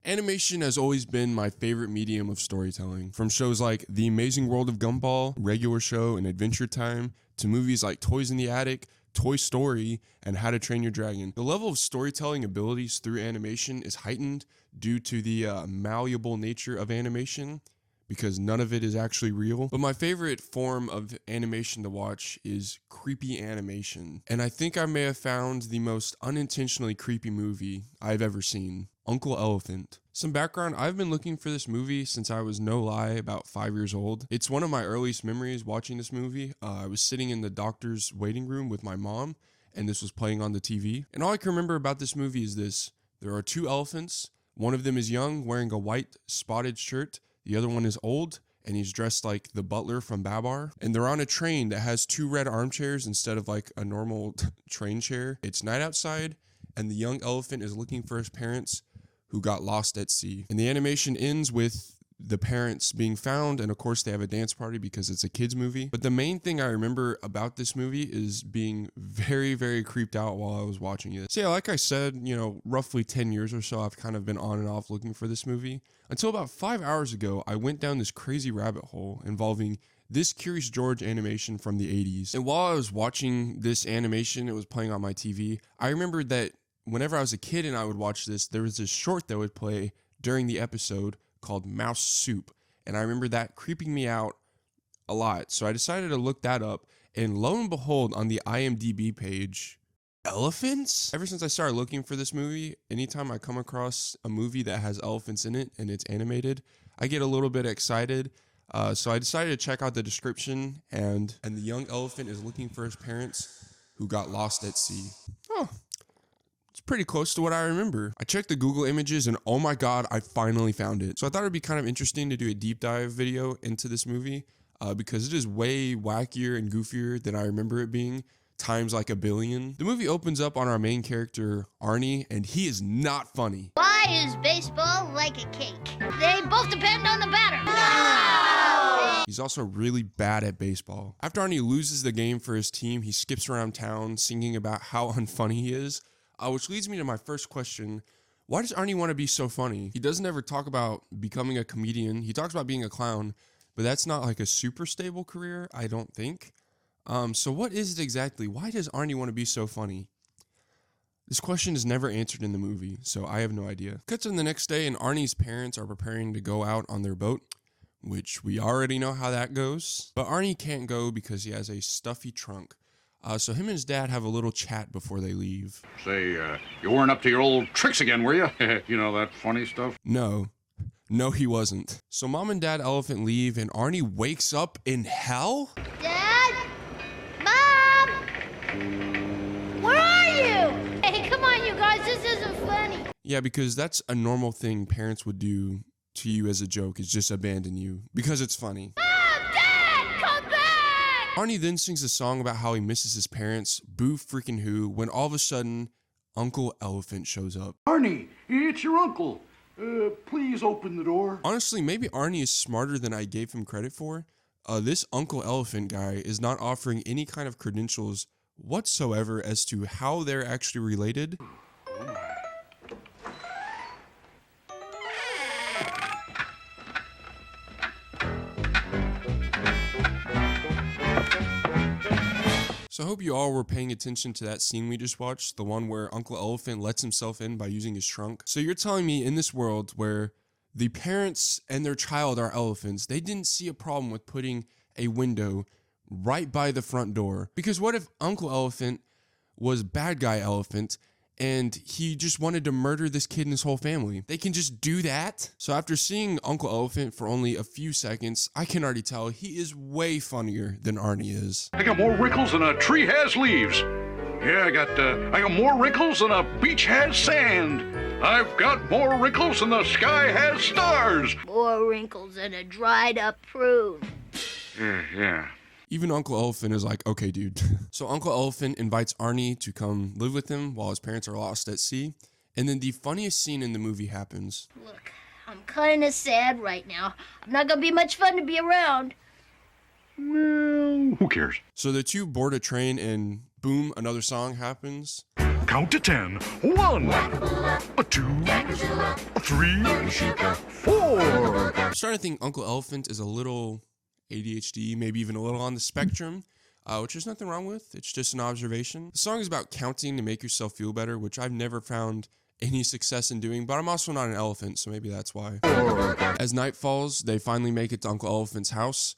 Animation has always been my favorite medium of storytelling. From shows like The Amazing World of Gumball, Regular Show, and Adventure Time, to movies like Toys in the Attic, Toy Story, and How to Train Your Dragon. The level of storytelling abilities through animation is heightened due to the malleable nature of animation, because none of it is actually real. But my favorite form of animation to watch is creepy animation. And I think I may have found the most unintentionally creepy movie I've ever seen, Uncle Elephant. Some background, I've been looking for this movie since I was, no lie, about 5 years old. It's one of my earliest memories watching this movie. I was sitting in the doctor's waiting room with my mom, and this was playing on the TV. And all I can remember about this movie is this. There are two elephants. One of them is young, wearing a white spotted shirt. The other one is old, and he's dressed like the butler from Babar. And they're on a train that has two red armchairs instead of like a normal train chair. It's night outside, and the young elephant is looking for his parents who got lost at sea. And the animation ends with the parents being found, and of course they have a dance party because it's a kids movie. But the main thing I remember about this movie is being very, very creeped out while I was watching it. So yeah, like I said, you know, roughly 10 years or so, I've kind of been on and off looking for this movie. Until about 5 hours ago, I went down this crazy rabbit hole involving this Curious George animation from the 80s. And while I was watching this animation, it was playing on my TV, I remembered that whenever I was a kid and I would watch this, there was this short that would play during the episode called Mouse Soup. And I remember that creeping me out a lot. So I decided to look that up. And lo and behold, on the IMDb page, elephants? Ever since I started looking for this movie, anytime I come across a movie that has elephants in it and it's animated, I get a little bit excited. So I decided to check out the description, and the young elephant is looking for his parents who got lost at sea. Oh, it's pretty close to what I remember. I checked the Google images and oh my God, I finally found it. So I thought it'd be kind of interesting to do a deep dive video into this movie because it is way wackier and goofier than I remember it being, times like a billion. The movie opens up on our main character, Arie, and he is not funny. Why is baseball like a cake? They both depend on the batter. No! He's also really bad at baseball. After Arie loses the game for his team, he skips around town singing about how unfunny he is. Which leads me to my first question. Why does Arie want to be so funny? He doesn't ever talk about becoming a comedian. He talks about being a clown, but that's not like a super stable career, I don't think. So what is it exactly? Why does Arie want to be so funny? This question is never answered in the movie, so I have no idea. Cuts in the next day, and Arnie's parents are preparing to go out on their boat, which we already know how that goes. But Arie can't go because he has a stuffy trunk. So him and his dad have a little chat before they leave. Say, you weren't up to your old tricks again, were you? You know, that funny stuff? No, he wasn't. So mom and dad elephant leave, and Arie wakes up in hell? Dad? Mom? Where are you? Hey, come on, you guys, this isn't funny. Yeah, because that's a normal thing parents would do to you as a joke, is just abandon you, because it's funny. Arie then sings a song about how he misses his parents, boo freaking who, when all of a sudden, Uncle Elephant shows up. Arie, it's your uncle. Please open the door. Honestly, maybe Arie is smarter than I gave him credit for. This Uncle Elephant guy is not offering any kind of credentials whatsoever as to how they're actually related. So I hope you all were paying attention to that scene we just watched, the one where Uncle Elephant lets himself in by using his trunk. So you're telling me in this world where the parents and their child are elephants, they didn't see a problem with putting a window right by the front door? Because what if Uncle Elephant was bad guy elephant and he just wanted to murder this kid and his whole family? They can just do that? So after seeing Uncle Elephant for only a few seconds, I can already tell he is way funnier than Arie is. I got more wrinkles than a tree has leaves. Yeah, I got more wrinkles than a beach has sand. I've got more wrinkles than the sky has stars. More wrinkles than a dried up prune. Yeah. Even Uncle Elephant is like, okay, dude. So Uncle Elephant invites Arie to come live with him while his parents are lost at sea. And then the funniest scene in the movie happens. Look, I'm kind of sad right now. I'm not going to be much fun to be around. Well, who cares? So the two board a train and boom, another song happens. count to 10. 1, a 2, a 3, 4. I'm starting to think Uncle Elephant is a little ADHD, maybe even a little on the spectrum, which there's nothing wrong with. It's just an observation. The song is about counting to make yourself feel better, which I've never found any success in doing, but I'm also not an elephant, so maybe that's why. As night falls, they finally make it to Uncle Elephant's house.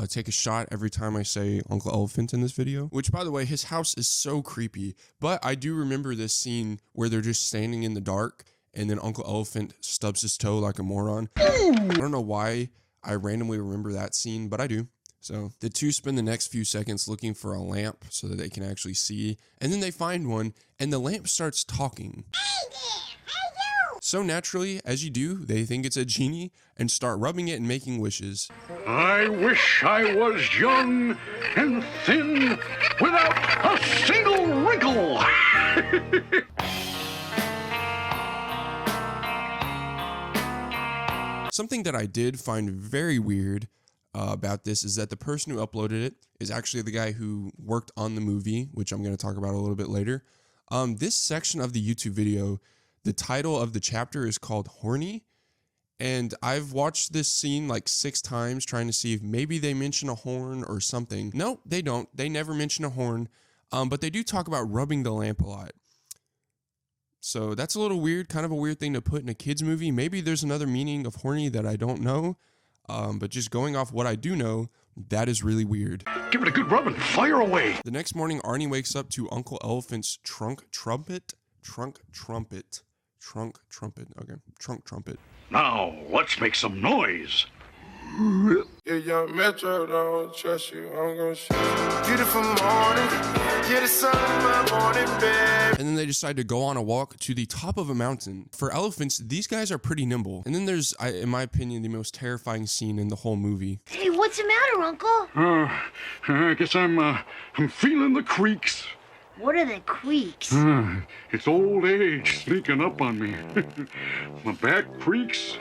Take a shot every time I say Uncle Elephant in this video, which, by the way, his house is so creepy, but I do remember this scene where they're just standing in the dark and then Uncle Elephant stubs his toe like a moron. I don't know why I randomly remember that scene, but I do. So the two spend the next few seconds looking for a lamp so that they can actually see, and then they find one and the lamp starts talking. So naturally, as you do, they think it's a genie and start rubbing it and making wishes. I wish I was young and thin without a single wrinkle. Something that I did find very weird about this is that the person who uploaded it is actually the guy who worked on the movie, which I'm going to talk about a little bit later. This section of the YouTube video, the title of the chapter is called Horny, and I've watched this scene like 6 times trying to see if maybe they mention a horn or something. No, they don't. They never mention a horn, but they do talk about rubbing the lamp a lot. So that's a little weird, kind of a weird thing to put in a kid's movie. Maybe there's another meaning of horny that I don't know, but just going off what I do know, that is really weird. Give it a good rub and fire away. The next morning, Arie wakes up to Uncle Elephant's trunk trumpet. Now, let's make some noise. Yeah, young Metro don't trust you. I'm gonna shoot you. Beautiful morning. Yeah, the sun in my morning bed. And then they decide to go on a walk to the top of a mountain. For elephants, these guys are pretty nimble. And then there's, in my opinion, the most terrifying scene in the whole movie. Hey, what's the matter, Uncle? I guess I'm feeling the creaks. What are the creaks? It's old age sneaking up on me. My back creaks.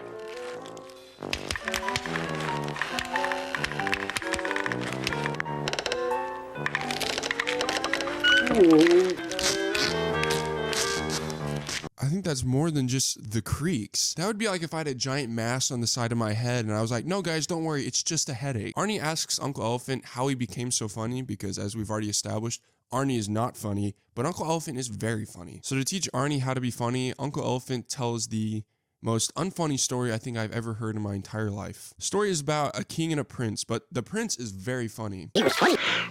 I think that's more than just the creaks. That would be like if I had a giant mass on the side of my head and I was like, no guys, don't worry, it's just a headache. Arie asks Uncle Elephant how he became so funny because, as we've already established, Arie is not funny, but Uncle Elephant is very funny. So to teach Arie how to be funny, Uncle Elephant tells the most unfunny story I think I've ever heard in my entire life. The story is about a king and a prince, but the prince is very funny.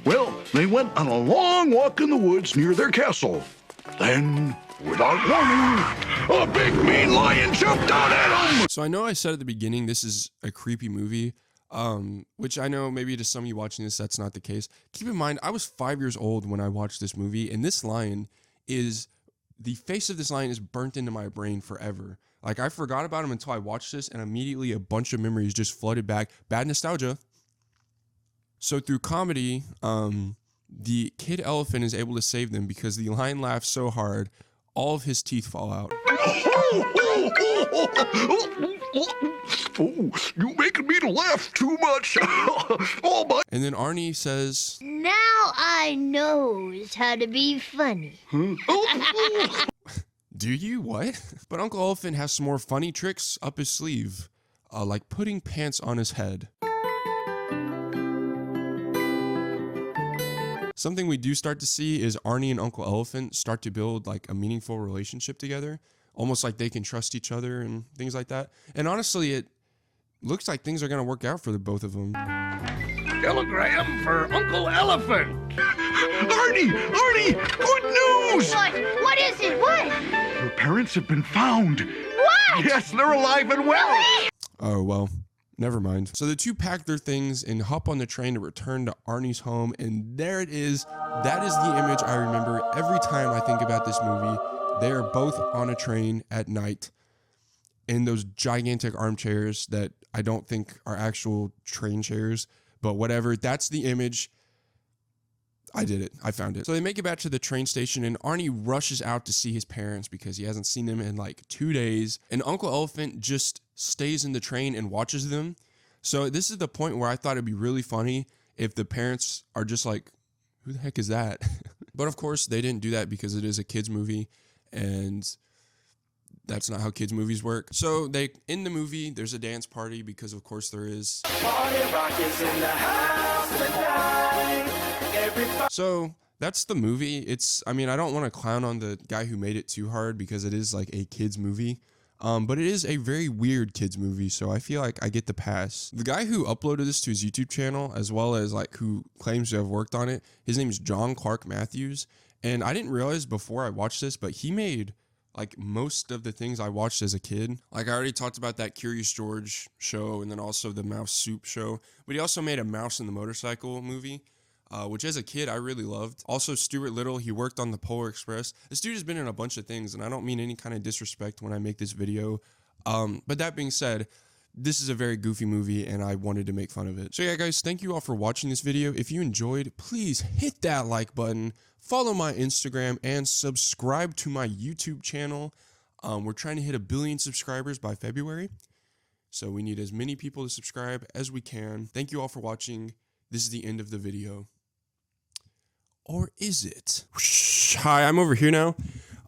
Well, they went on a long walk in the woods near their castle. Then, without warning, a big mean lion jumped out at them. So I know I said at the beginning this is a creepy movie, which I know maybe to some of you watching this, that's not the case. Keep in mind, I was 5 years old when I watched this movie, and this lion is, the face of this lion is burnt into my brain forever. Like, I forgot about him until I watched this, and immediately a bunch of memories just flooded back. Bad nostalgia. So through comedy, the kid elephant is able to save them because the lion laughs so hard, all of his teeth fall out. Oh, you making me to laugh too much. Oh my. And then Arie says, Now I knows how to be funny. do you? What? But Uncle Elephant has some more funny tricks up his sleeve, like putting pants on his head. Something we do start to see is Arie and Uncle Elephant start to build like a meaningful relationship together, almost like they can trust each other and things like that. And honestly, it looks like things are going to work out for the both of them. Telegram for Uncle Elephant. Arie, good news. What is it? What? Your parents have been found. What? Yes, they're alive and well. Really? Oh, well, never mind. So the two pack their things and hop on the train to return to Arnie's home, and there it is. That is the image I remember every time I think about this movie. They are both on a train at night in those gigantic armchairs that I don't think are actual train chairs, but whatever. That's the image. I did it. I found it. So they make it back to the train station, and Arie rushes out to see his parents because he hasn't seen them in like 2 days. And Uncle Elephant just stays in the train and watches them. So this is the point where I thought it'd be really funny if the parents are just like, who the heck is that? But of course, they didn't do that because it is a kids movie, and that's not how kids movies work. So in the movie, there's a dance party because of course there is. So that's the movie. I mean, I don't want to clown on the guy who made it too hard because it is like a kids movie. But it is a very weird kids movie, so I feel like I get the pass. The guy who uploaded this to his YouTube channel, as well as like who claims to have worked on it, his name is John Clark Matthews. And I didn't realize before I watched this, but he made like most of the things I watched as a kid. Like I already talked about that Curious George show and then also the Mouse Soup show. But he also made a Mouse and the Motorcycle movie, which as a kid I really loved. Also Stuart Little, he worked on the Polar Express. This dude has been in a bunch of things, and I don't mean any kind of disrespect when I make this video. But that being said, this is a very goofy movie and I wanted to make fun of it. So yeah, guys, thank you all for watching this video. If you enjoyed, please hit that like button, follow my Instagram, and subscribe to my YouTube channel. We're trying to hit 1 billion subscribers by February. So we need as many people to subscribe as we can. Thank you all for watching. This is the end of the video. Or is it? Hi, I'm over here now.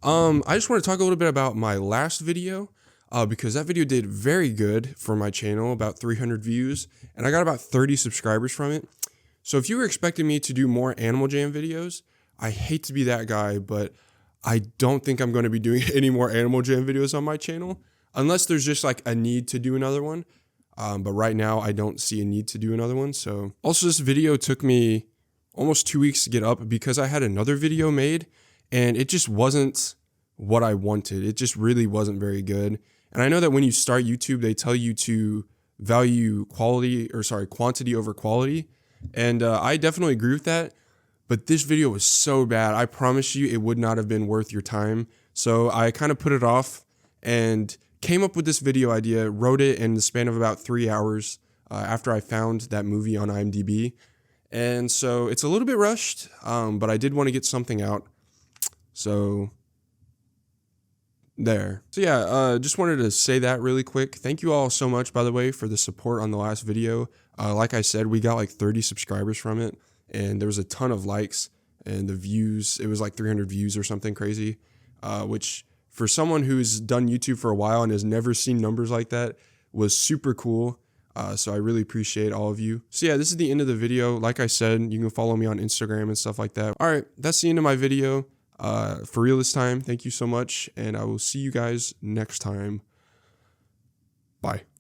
I just want to talk a little bit about my last video. Because that video did very good for my channel, about 300 views, and I got about 30 subscribers from it. So if you were expecting me to do more Animal Jam videos, I hate to be that guy, but I don't think I'm going to be doing any more Animal Jam videos on my channel, unless there's just like a need to do another one. But right now I don't see a need to do another one. So also this video took me almost 2 weeks to get up because I had another video made and it just wasn't what I wanted. It just really wasn't very good. And I know that when you start YouTube, they tell you to value quantity over quality. And I definitely agree with that. But this video was so bad. I promise you it would not have been worth your time. So I kind of put it off and came up with this video idea, wrote it in the span of about 3 hours after I found that movie on IMDb. And so it's a little bit rushed, but I did want to get something out. So there. So yeah, just wanted to say that really quick. Thank you all so much, by the way, for the support on the last video. Like I said, we got like 30 subscribers from it, and there was a ton of likes, and the views, it was like 300 views or something crazy, which for someone who's done YouTube for a while and has never seen numbers like that was super cool. So I really appreciate all of you. So yeah, this is the end of the video. Like I said, you can follow me on Instagram and stuff like that. All right, that's the end of my video. For real this time, thank you so much, and I will see you guys next time. Bye.